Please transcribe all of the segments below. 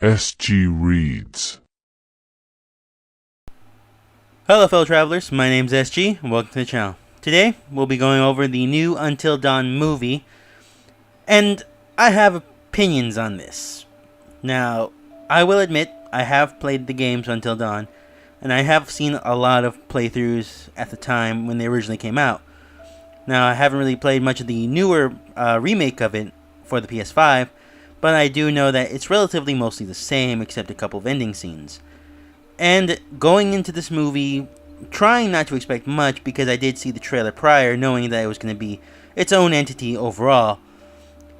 SG Reads. Hello fellow travelers, my name's SG, and welcome to the channel. Today, we'll be going over the new Until Dawn movie, and I have opinions on this. Now, I will admit, I have played the games Until Dawn, and I have seen a lot of playthroughs at the time when they originally came out. Now, I haven't really played much of the newer remake of it for the PS5, but I do know that it's relatively mostly the same, except a couple of ending scenes. And going into this movie, trying not to expect much because I did see the trailer prior, knowing that it was going to be its own entity overall,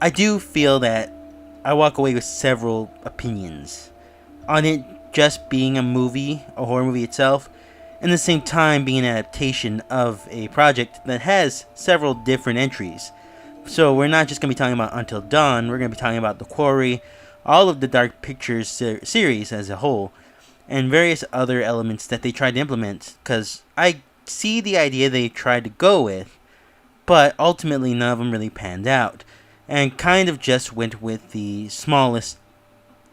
I do feel that I walk away with several opinions on it just being a movie, a horror movie itself, and at the same time being an adaptation of a project that has several different entries. So we're not just going to be talking about Until Dawn, we're going to be talking about The Quarry, all of the Dark Pictures series as a whole, and various other elements that they tried to implement, because I see the idea they tried to go with, but ultimately none of them really panned out, and kind of just went with the smallest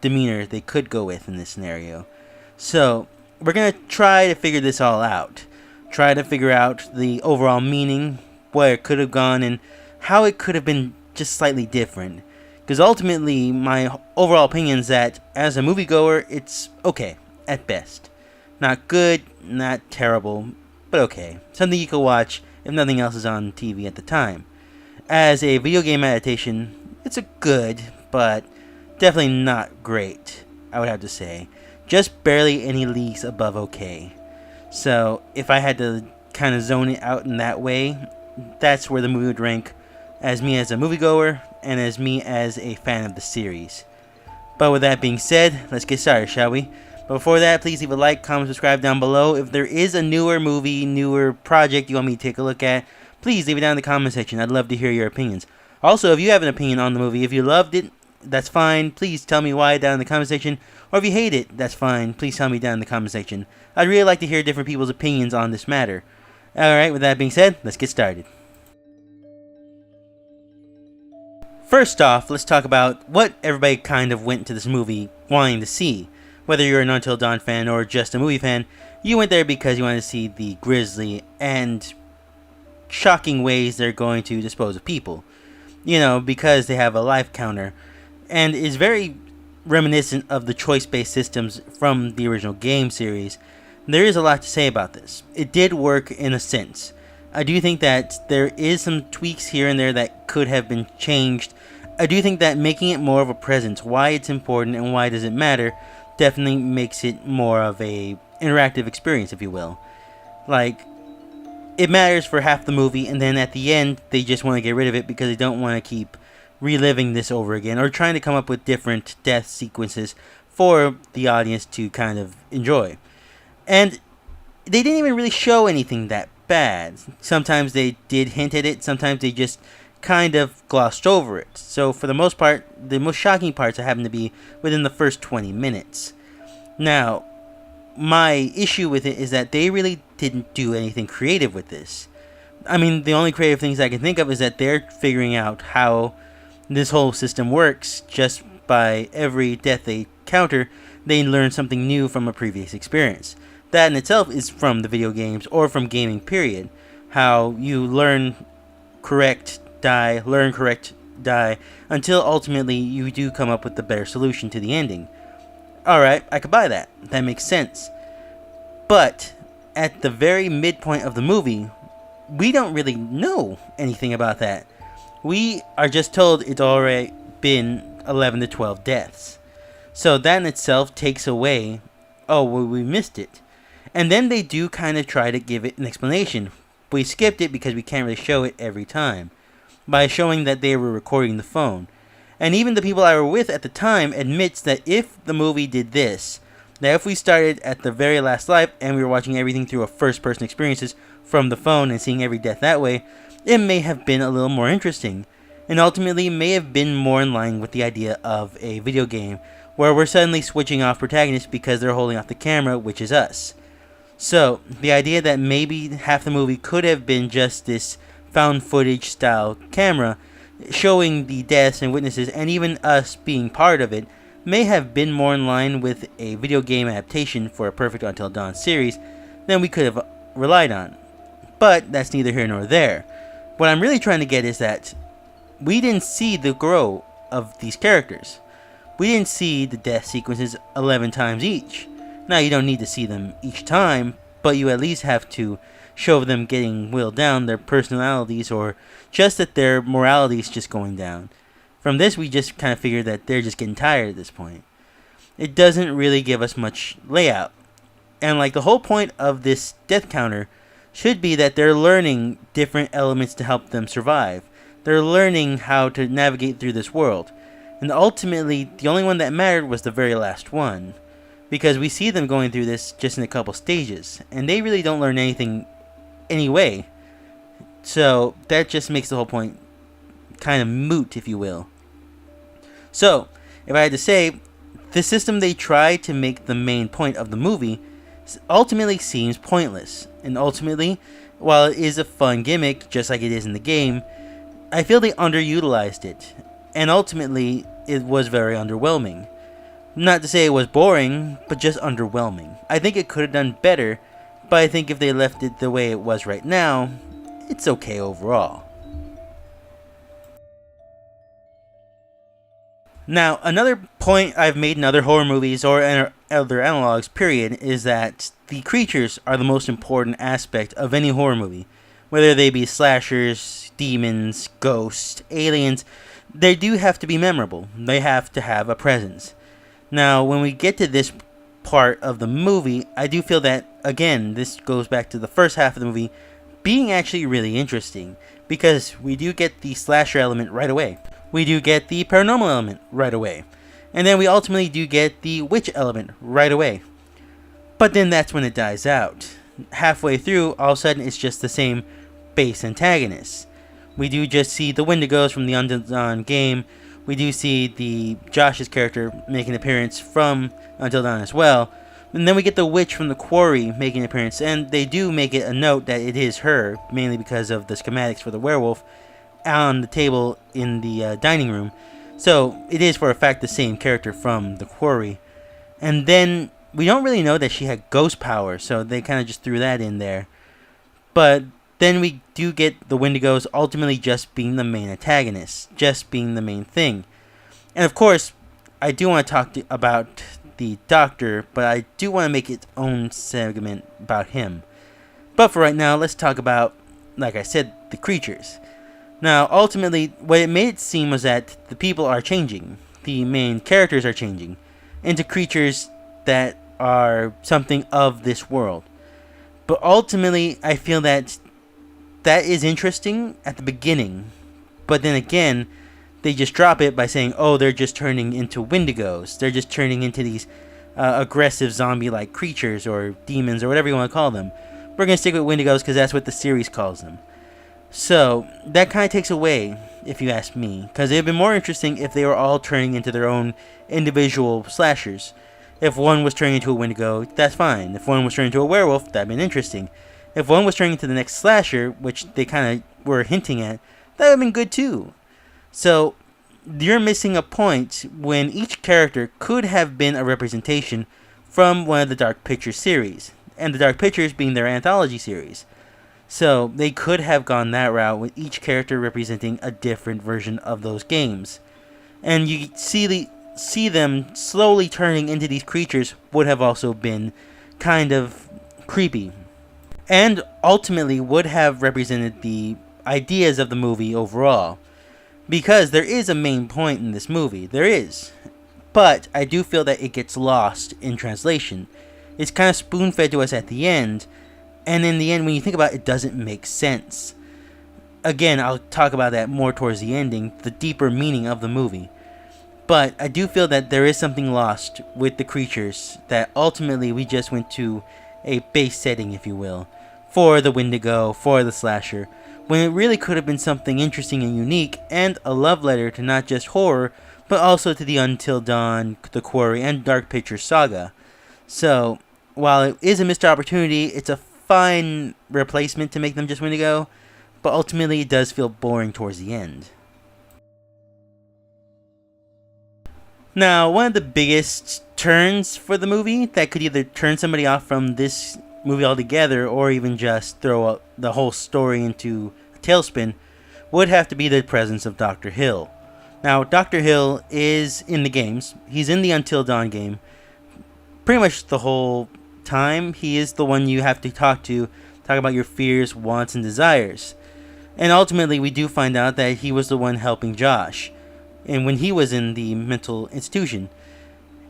demeanor they could go with in this scenario. So we're going to try to figure this all out, try to figure out the overall meaning, where it could have gone, and how it could have been just slightly different. Because ultimately, my overall opinion is that as a moviegoer, it's okay at best. Not good, not terrible, but okay. Something you can watch if nothing else is on TV at the time. As a video game adaptation, it's a good, but definitely not great, I would have to say. Just barely any leagues above okay. So if I had to kind of zone it out in that way, that's where the movie would rank as me as a moviegoer and as me as a fan of the series. But with that being said, let's get started, shall we? But before that, please leave a like, comment, subscribe down below. If there is a newer movie, newer project you want me to take a look at, please leave it down in the comment section. I'd love to hear your opinions. Also, if you have an opinion on the movie, if you loved it, that's fine. Please tell me why down in the comment section. Or if you hate it, that's fine. Please tell me down in the comment section. I'd really like to hear different people's opinions on this matter. Alright, with that being said, let's get started. First off, let's talk about what everybody kind of went to this movie wanting to see. Whether you're an Until Dawn fan or just a movie fan, you went there because you wanted to see the grisly and shocking ways they're going to dispose of people. You know, because they have a life counter, and is very reminiscent of the choice-based systems from the original game series. There is a lot to say about this. It did work in a sense. I do think that there is some tweaks here and there that could have been changed. I do think that making it more of a presence, why it's important and why does it matter, definitely makes it more of a interactive experience, if you will. Like, it matters for half the movie, and then at the end, they just want to get rid of it because they don't want to keep reliving this over again, or trying to come up with different death sequences for the audience to kind of enjoy. And they didn't even really show anything that bad. Sometimes they did hint at it, sometimes they just kind of glossed over it. So for the most part, the most shocking parts happen to be within the first 20 minutes. Now, my issue with it is that they really didn't do anything creative with this. I mean, the only creative things I can think of is that they're figuring out how this whole system works. Just by every death they counter, they learn something new from a previous experience. That in itself is from the video games or from gaming period. How you learn correct, die, learn correct, die, until ultimately you do come up with the better solution to the ending. Alright, I could buy that. That makes sense. But at the very midpoint of the movie, we don't really know anything about that. We are just told it's already been 11 to 12 deaths. So that in itself takes away, oh, well, we missed it. And then they do kind of try to give it an explanation. We skipped it because we can't really show it every time, by showing that they were recording the phone. And even the people I were with at the time admits that if the movie did this, that if we started at the very last life and we were watching everything through a first-person experiences from the phone and seeing every death that way, it may have been a little more interesting, and ultimately may have been more in line with the idea of a video game, where we're suddenly switching off protagonists because they're holding off the camera, which is us. So, the idea that maybe half the movie could have been just this found footage style camera showing the deaths and witnesses, and even us being part of it, may have been more in line with a video game adaptation for a Perfect Until Dawn series than we could have relied on. But that's neither here nor there. What I'm really trying to get is that we didn't see the growth of these characters. We didn't see the death sequences 11 times each. Now, you don't need to see them each time, but you at least have to show them getting whittled down, their personalities, or just that their morality is just going down. From this, we just kind of figure that they're just getting tired at this point. It doesn't really give us much layout. And like the whole point of this death counter should be that they're learning different elements to help them survive. They're learning how to navigate through this world. And ultimately, the only one that mattered was the very last one. Because we see them going through this just in a couple stages. And they really don't learn anything anyway. So that just makes the whole point kind of moot, if you will. So, if I had to say, the system they tried to make the main point of the movie ultimately seems pointless. And ultimately, while it is a fun gimmick, just like it is in the game, I feel they underutilized it. And ultimately, it was very underwhelming. Not to say it was boring, but just underwhelming. I think it could have done better, but I think if they left it the way it was right now, it's okay overall. Now, another point I've made in other horror movies or other analogs, period, is that the creatures are the most important aspect of any horror movie. Whether they be slashers, demons, ghosts, aliens, they do have to be memorable. They have to have a presence. Now, when we get to this part of the movie, I do feel that, again, this goes back to the first half of the movie being actually really interesting, because we do get the slasher element right away. We do get the paranormal element right away. And then we ultimately do get the witch element right away. But then that's when it dies out. Halfway through, all of a sudden, it's just the same base antagonist. We do just see the Wendigos from the Until Dawn game. We do see the Josh's character make an appearance from Until Dawn as well. And then we get the witch from the quarry making an appearance. And they do make it a note that it is her, mainly because of the schematics for the werewolf on the table in the dining room. So it is for a fact the same character from the quarry. And then we don't really know that she had ghost power, so they kind of just threw that in there. But then we do get the Wendigos ultimately just being the main antagonist, just being the main thing. And of course, I do want to talk about the Doctor, but I do want to make its own segment about him. But for right now, let's talk about, like I said, the creatures. Now, ultimately, what it made it seem was that the people are changing. The main characters are changing into creatures that are something of this world. But ultimately, I feel that that is interesting at the beginning. But then again, they just drop it by saying, oh, they're just turning into Wendigos. They're just turning into these aggressive zombie-like creatures or demons or whatever you want to call them. We're going to stick with Wendigos because that's what the series calls them. So, that kind of takes away, if you ask me, because it would have been more interesting if they were all turning into their own individual slashers. If one was turning into a Wendigo, that's fine. If one was turning into a werewolf, that would have been interesting. If one was turning into the next slasher, which they kind of were hinting at, that would have been good too. So, you're missing a point when each character could have been a representation from one of the Dark Pictures series, and the Dark Pictures being their anthology series. So, they could have gone that route with each character representing a different version of those games. And you see them slowly turning into these creatures would have also been kind of creepy. And ultimately would have represented the ideas of the movie overall. Because there is a main point in this movie. There is. But I do feel that it gets lost in translation. It's kind of spoon-fed to us at the end. And in the end, when you think about it, it doesn't make sense. Again, I'll talk about that more towards the ending, the deeper meaning of the movie. But I do feel that there is something lost with the creatures, that ultimately we just went to a base setting, if you will, for the Wendigo, for the slasher, when it really could have been something interesting and unique, and a love letter to not just horror, but also to the Until Dawn, the Quarry, and Dark Pictures saga. So, while it is a missed opportunity, it's a fine replacement to make them just Wendigo, but ultimately it does feel boring towards the end. Now, one of the biggest turns for the movie that could either turn somebody off from this movie altogether or even just throw the whole story into a tailspin would have to be the presence of Dr. Hill. Now, Dr. Hill is in the games. He's in the Until Dawn game pretty much the whole time. He is the one you have to talk about your fears, wants, and desires. And ultimately, we do find out that he was the one helping Josh, and when he was in the mental institution.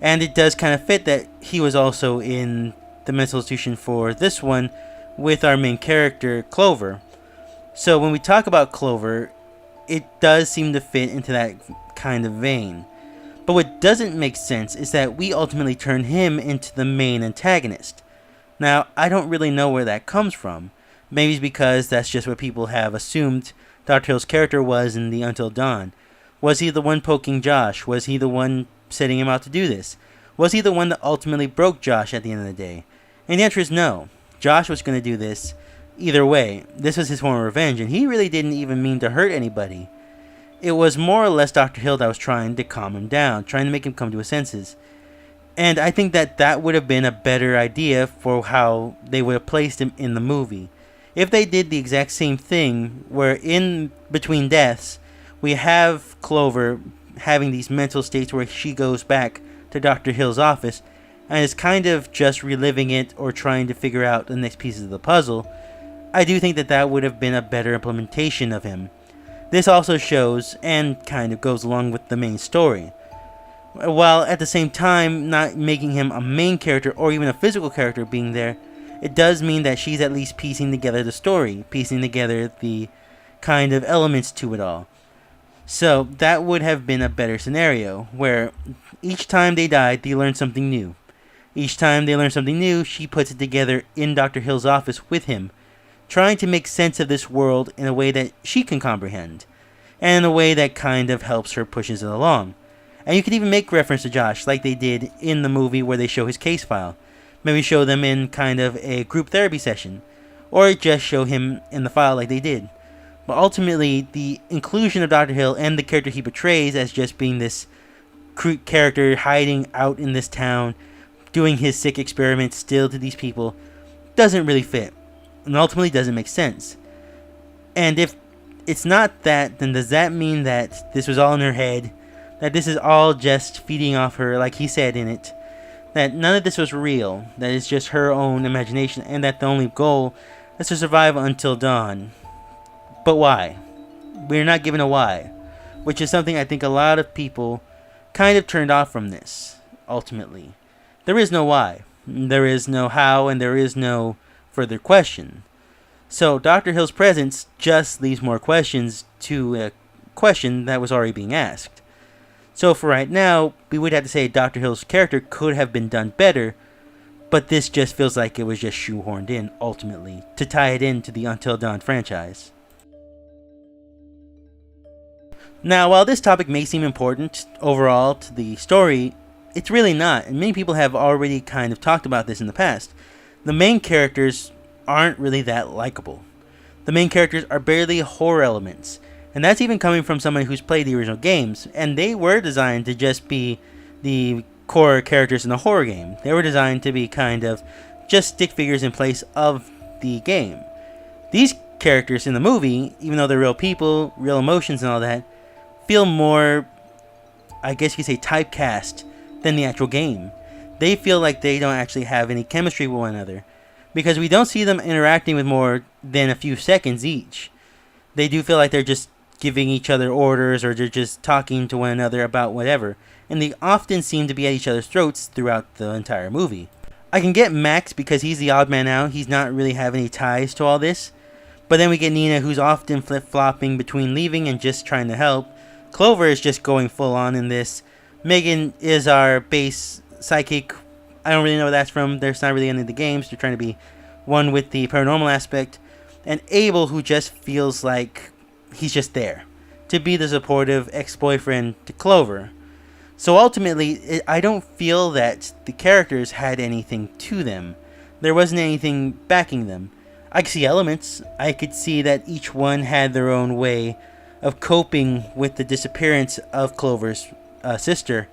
And it does kind of fit that he was also in the mental institution for this one with our main character, Clover. So when we talk about Clover, it does seem to fit into that kind of vein. But what doesn't make sense is that we ultimately turn him into the main antagonist. Now, I don't really know where that comes from. Maybe it's because that's just what people have assumed Dr. Hill's character was in the Until Dawn. Was he the one poking Josh? Was he the one setting him out to do this? Was he the one that ultimately broke Josh at the end of the day? And the answer is no. Josh was going to do this either way. This was his form of revenge, and he really didn't even mean to hurt anybody. It was more or less Dr. Hill that was trying to calm him down, trying to make him come to his senses. And I think that would have been a better idea for how they would have placed him in the movie. If they did the exact same thing, where in between deaths, we have Clover having these mental states where she goes back to Dr. Hill's office and is kind of just reliving it or trying to figure out the next pieces of the puzzle, I do think that would have been a better implementation of him. This also shows, and kind of goes along with the main story, while at the same time not making him a main character or even a physical character being there. It does mean that she's at least piecing together the story, piecing together the kind of elements to it all. So that would have been a better scenario, where each time they died, they learned something new. Each time they learn something new, she puts it together in Dr. Hill's office with him, trying to make sense of this world in a way that she can comprehend, and in a way that kind of helps her pushes it along. And you could even make reference to Josh, like they did in the movie where they show his case file. Maybe show them in kind of a group therapy session, or just show him in the file like they did. But ultimately, the inclusion of Dr. Hill and the character he portrays as just being this character hiding out in this town, doing his sick experiments still to these people, doesn't really fit, and ultimately doesn't make sense. And if it's not that, then does that mean that this was all in her head? That this is all just feeding off her, like he said in it? That none of this was real, that it's just her own imagination, and that the only goal is to survive until dawn? But why? We're not given a why, which is something I think a lot of people kind of turned off from this, ultimately. There is no why, there is no how, and there is no further question. So Dr. Hill's presence just leaves more questions to a question that was already being asked. So for right now, we would have to say Dr. Hill's character could have been done better, but this just feels like it was just shoehorned in, ultimately, to tie it into the Until Dawn franchise. Now, while this topic may seem important overall to the story, it's really not, and many people have already kind of talked about this in the past. The main characters aren't really that likable. The main characters are barely horror elements, and that's even coming from someone who's played the original games, and they were designed to just be the core characters in a horror game. They were designed to be kind of just stick figures in place of the game. These characters in the movie, even though they're real people, real emotions and all that, feel more, I guess you could say, typecast than the actual game. They feel like they don't actually have any chemistry with one another, because we don't see them interacting with more than a few seconds each. They do feel like they're just giving each other orders, or they're just talking to one another about whatever, and they often seem to be at each other's throats throughout the entire movie. I can get Max because he's the odd man out, he's not really having any ties to all this, but then we get Nina, who's often flip-flopping between leaving and just trying to help. Clover is just going full on in this. Megan is our base psychic. I don't really know where that's from. There's not really any of the games. They're trying to be one with the paranormal aspect. And Abel, who just feels like he's just there to be the supportive ex-boyfriend to Clover. So ultimately, I don't feel that the characters had anything to them. There wasn't anything backing them. I could see elements. I could see that each one had their own way of coping with the disappearance of Clover's sister.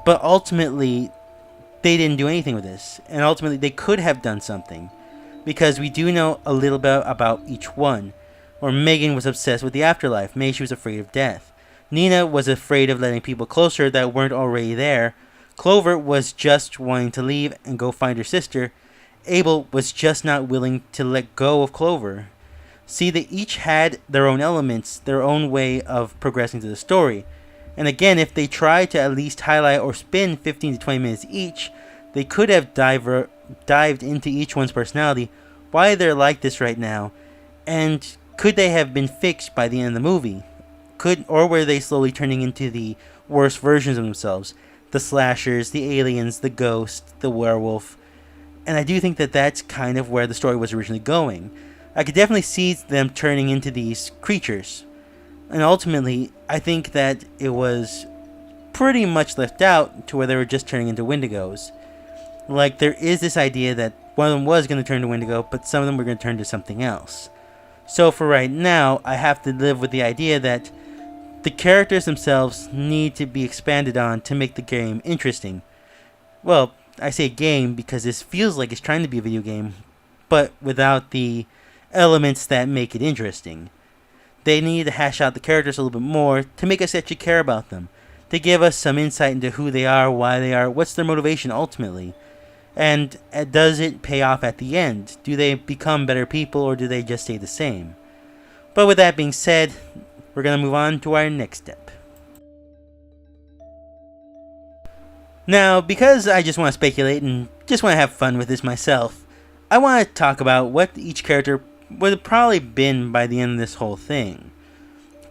But ultimately, they didn't do anything with this. And ultimately, they could have done something. Because we do know a little bit about each one. Or Megan was obsessed with the afterlife. Maybe she was afraid of death. Nina was afraid of letting people closer that weren't already there. Clover was just wanting to leave and go find her sister. Abel was just not willing to let go of Clover. See, they each had their own elements, their own way of progressing to the story. And again, if they tried to at least highlight or spend 15 to 20 minutes each, they could have dived into each one's personality, why they're like this right now, and could they have been fixed by the end of the movie? Or were they slowly turning into the worst versions of themselves? The slashers, the aliens, the ghost, the werewolf. And I do think that that's kind of where the story was originally going. I could definitely see them turning into these creatures. And ultimately, I think that it was pretty much left out to where they were just turning into Wendigos. Like, there is this idea that one of them was going to turn to Wendigo, but some of them were going to turn to something else. So for right now, I have to live with the idea that the characters themselves need to be expanded on to make the game interesting. Well, I say game because this feels like it's trying to be a video game, but without the elements that make it interesting. They need to hash out the characters a little bit more to make us actually care about them, to give us some insight into who they are, why they are, what's their motivation ultimately. And does it pay off at the end? Do they become better people or do they just stay the same? But with that being said, we're going to move on to our next step. Now, because I just want to speculate and just want to have fun with this myself, I want to talk about what each character would have probably been by the end of this whole thing.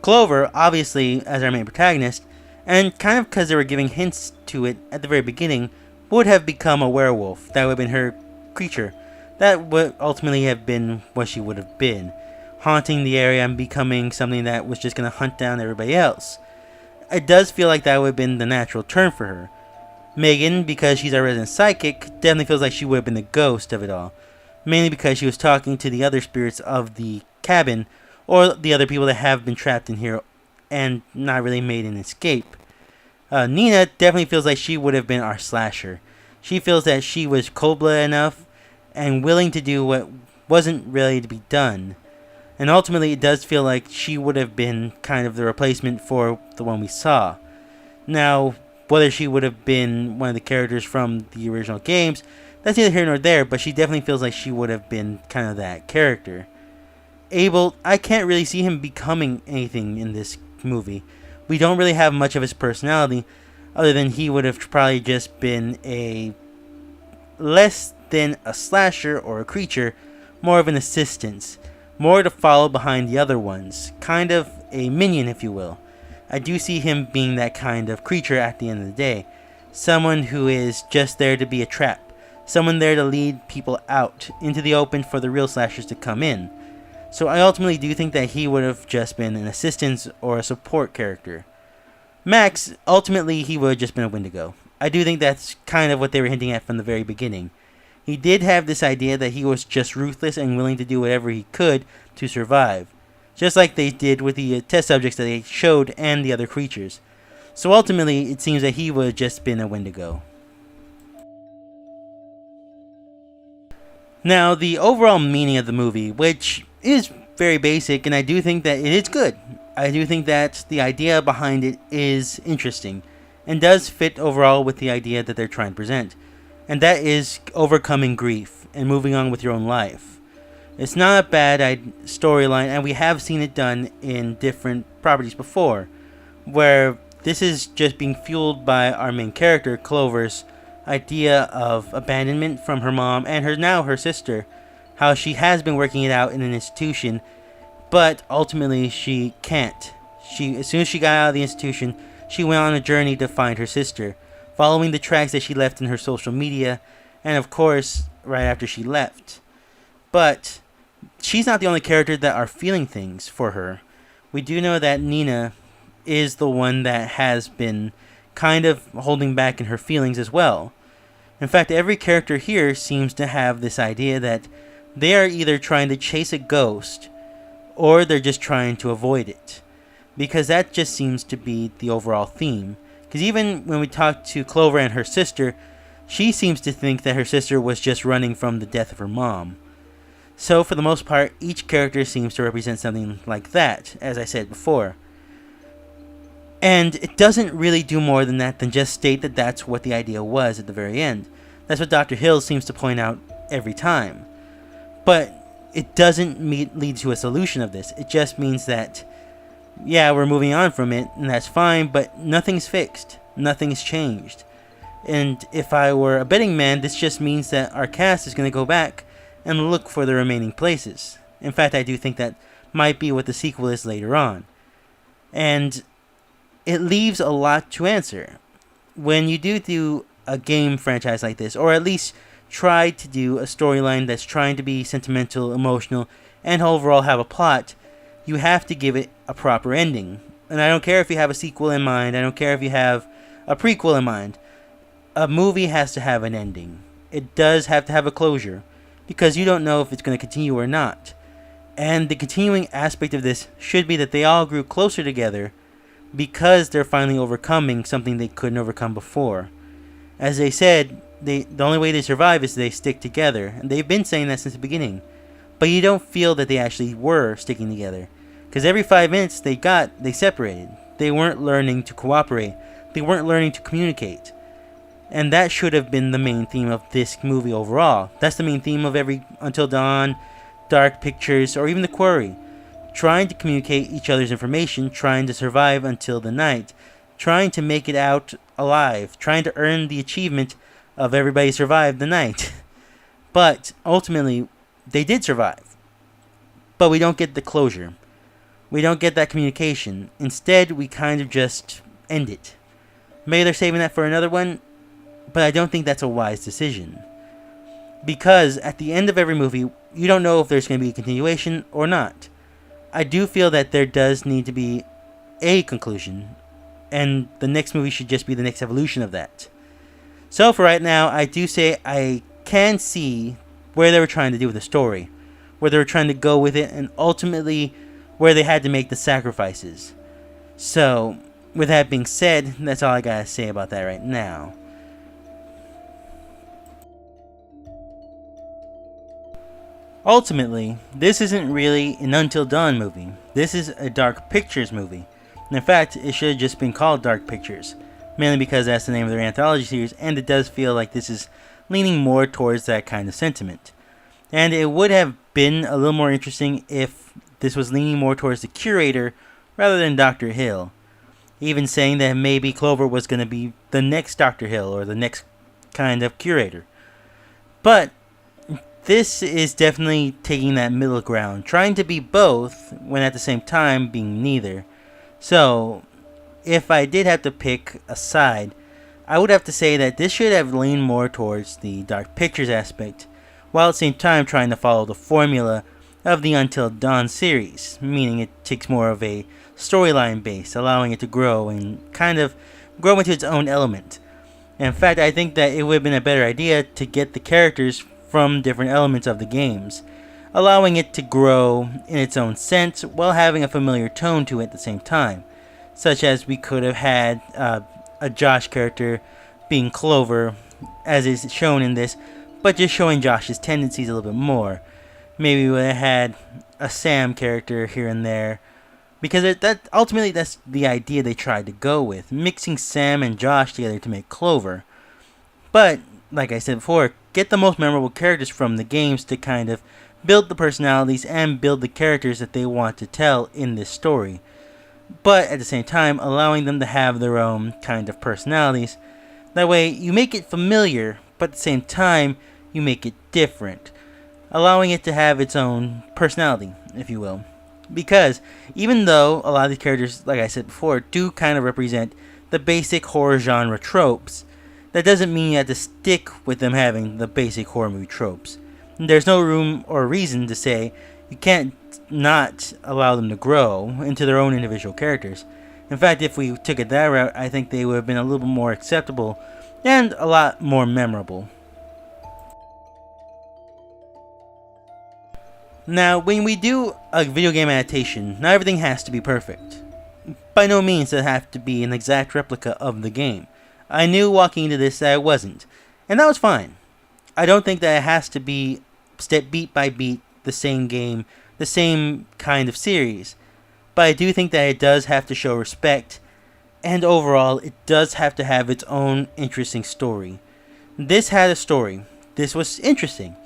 Clover, obviously, as our main protagonist, and kind of because they were giving hints to it at the very beginning, would have become a werewolf. That would have been her creature. That would ultimately have been what she would have been. Haunting the area and becoming something that was just going to hunt down everybody else. It does feel like that would have been the natural turn for her. Megan, because she's our resident psychic, definitely feels like she would have been the ghost of it all. Mainly because she was talking to the other spirits of the cabin, or the other people that have been trapped in here and not really made an escape. Nina definitely feels like she would have been our slasher. She feels that she was cold-blooded enough and willing to do what wasn't really to be done. And ultimately, it does feel like she would have been kind of the replacement for the one we saw. Now, whether she would have been one of the characters from the original games, that's neither here nor there, but she definitely feels like she would have been kind of that character. Abel, I can't really see him becoming anything in this movie. We don't really have much of his personality, other than he would have probably just been a less than a slasher or a creature, more of an assistance, more to follow behind the other ones, kind of a minion if you will. I do see him being that kind of creature at the end of the day, someone who is just there to be a trap, someone there to lead people out into the open for the real slashers to come in. So I ultimately do think that he would have just been an assistance or a support character. Max, ultimately he would have just been a Wendigo. I do think that's kind of what they were hinting at from the very beginning. He did have this idea that he was just ruthless and willing to do whatever he could to survive. Just like they did with the test subjects that they showed and the other creatures. So ultimately, it seems that he would have just been a Wendigo. Now, the overall meaning of the movie, which is very basic, and I do think that it is good. I do think that the idea behind it is interesting, and does fit overall with the idea that they're trying to present. And that is overcoming grief and moving on with your own life. It's not a bad storyline, and we have seen it done in different properties before, where this is just being fueled by our main character, Clover's idea of abandonment from her mom and her sister, how she has been working it out in an institution, but ultimately she can't. As soon as she got out of the institution, she went on a journey to find her sister, following the tracks that she left in her social media, and of course, right after she left. But she's not the only character that are feeling things for her. We do know that Nina is the one that has been kind of holding back in her feelings as well. In fact, every character here seems to have this idea that they are either trying to chase a ghost or they're just trying to avoid it. Because that just seems to be the overall theme. Because even when we talk to Clover and her sister, she seems to think that her sister was just running from the death of her mom. So for the most part, each character seems to represent something like that, as I said before. And it doesn't really do more than that than just state that that's what the idea was at the very end. That's what Dr. Hill seems to point out every time. But it doesn't lead to a solution of this. It just means that, yeah, we're moving on from it, and that's fine, but nothing's fixed. Nothing's changed. And if I were a betting man, this just means that our cast is going to go back and look for the remaining places. In fact, I do think that might be what the sequel is later on. And it leaves a lot to answer. When you do a game franchise like this, or at least try to do a storyline that's trying to be sentimental, emotional, and overall have a plot, you have to give it a proper ending. And I don't care if you have a sequel in mind, I don't care if you have a prequel in mind. A movie has to have an ending. It does have to have a closure, because you don't know if it's going to continue or not. And the continuing aspect of this should be that they all grew closer together because they're finally overcoming something they couldn't overcome before. As they said, the only way they survive is they stick together, and they've been saying that since the beginning. But you don't feel that they actually were sticking together, because every 5 minutes they separated. They weren't learning to cooperate. They weren't learning to communicate. And that should have been the main theme of this movie overall. That's the main theme of every Until Dawn, Dark Pictures, or even The Quarry. Trying to communicate each other's information, trying to survive until the night, trying to make it out alive, trying to earn the achievement of everybody survived the night. But ultimately, they did survive. But we don't get the closure. We don't get that communication. Instead, we kind of just end it. Maybe they're saving that for another one, but I don't think that's a wise decision. Because at the end of every movie, you don't know if there's going to be a continuation or not. I do feel that there does need to be a conclusion, and the next movie should just be the next evolution of that. So for right now, I do say I can see where they were trying to do with the story, where they were trying to go with it, and ultimately where they had to make the sacrifices. So, with that being said, that's all I gotta say about that right now. Ultimately, this isn't really an Until Dawn movie. This is a Dark Pictures movie. And in fact, it should have just been called Dark Pictures. Mainly because that's the name of their anthology series, and it does feel like this is leaning more towards that kind of sentiment. And it would have been a little more interesting if this was leaning more towards the curator rather than Dr. Hill. Even saying that maybe Clover was going to be the next Dr. Hill or the next kind of curator. But this is definitely taking that middle ground, trying to be both when at the same time being neither. So, if I did have to pick a side, I would have to say that this should have leaned more towards the Dark Pictures aspect, while at the same time trying to follow the formula of the Until Dawn series, meaning it takes more of a storyline base, allowing it to grow and kind of grow into its own element. In fact, I think that it would have been a better idea to get the characters from different elements of the games, allowing it to grow in its own sense while having a familiar tone to it at the same time. Such as we could have had a Josh character being Clover, as is shown in this, but just showing Josh's tendencies a little bit more. Maybe we would have had a Sam character here and there, because ultimately that's the idea they tried to go with, mixing Sam and Josh together to make Clover. But, like I said before, get the most memorable characters from the games to kind of build the personalities and build the characters that they want to tell in this story. But at the same time, allowing them to have their own kind of personalities. That way, you make it familiar, but at the same time, you make it different. Allowing it to have its own personality, if you will. Because, even though a lot of these characters, like I said before, do kind of represent the basic horror genre tropes, that doesn't mean you have to stick with them having the basic horror movie tropes. There's no room or reason to say you can't not allow them to grow into their own individual characters. In fact, if we took it that route, I think they would have been a little bit more acceptable and a lot more memorable. Now, when we do a video game adaptation, not everything has to be perfect. by no means does it have to be an exact replica of the game. I knew walking into this that it wasn't, and that was fine. I don't think that it has to be step beat by beat the same game, the same kind of series, but I do think that it does have to show respect, and overall, it does have to have its own interesting story. This had a story. This was interesting.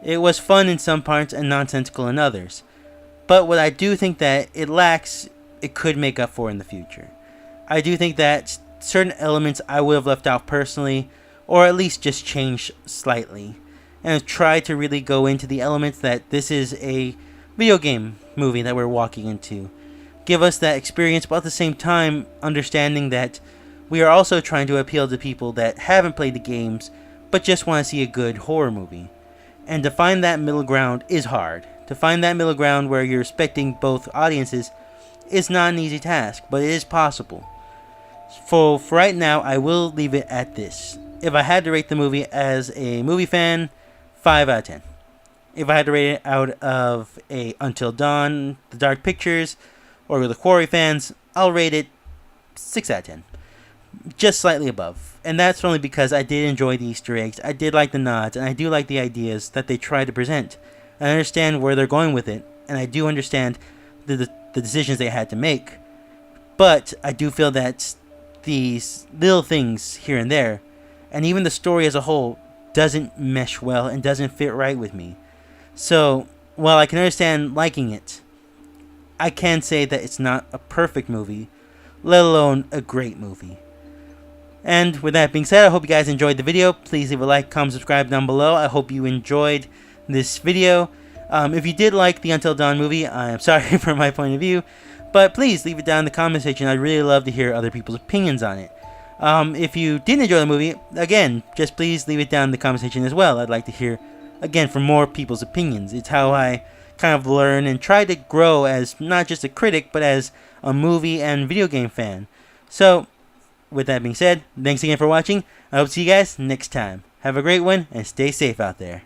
It was fun in some parts and nonsensical in others. But what I do think that it lacks, it could make up for in the future. I do think that certain elements I would have left out personally, or at least just changed slightly, and try to really go into the elements that this is a video game movie that we're walking into. Give us that experience, but at the same time, understanding that we are also trying to appeal to people that haven't played the games, but just want to see a good horror movie. And to find that middle ground is hard. To find that middle ground where you're respecting both audiences is not an easy task, but it is possible. For right now, I will leave it at this. If I had to rate the movie as a movie fan, 5 out of 10. If I had to rate it out of a Until Dawn, The Dark Pictures, or the Quarry fans, I'll rate it 6 out of 10. Just slightly above. And that's only because I did enjoy the Easter eggs, I did like the nods, and I do like the ideas that they try to present. I understand where they're going with it, and I do understand the decisions they had to make. But I do feel that these little things here and there, and even the story as a whole, doesn't mesh well and doesn't fit right with me. So, while I can understand liking it, I can say that it's not a perfect movie, let alone a great movie. And with that being said, I hope you guys enjoyed the video. Please leave a like, comment, subscribe down below. I hope you enjoyed this video. If you did like the Until Dawn movie, I am sorry for my point of view, but please leave it down in the comment section. I'd really love to hear other people's opinions on it. If you didn't enjoy the movie, again, just please leave it down in the comment section as well. I'd like to hear, again, from more people's opinions. It's how I kind of learn and try to grow as not just a critic, but as a movie and video game fan. So, with that being said, thanks again for watching. I hope to see you guys next time. Have a great one, and stay safe out there.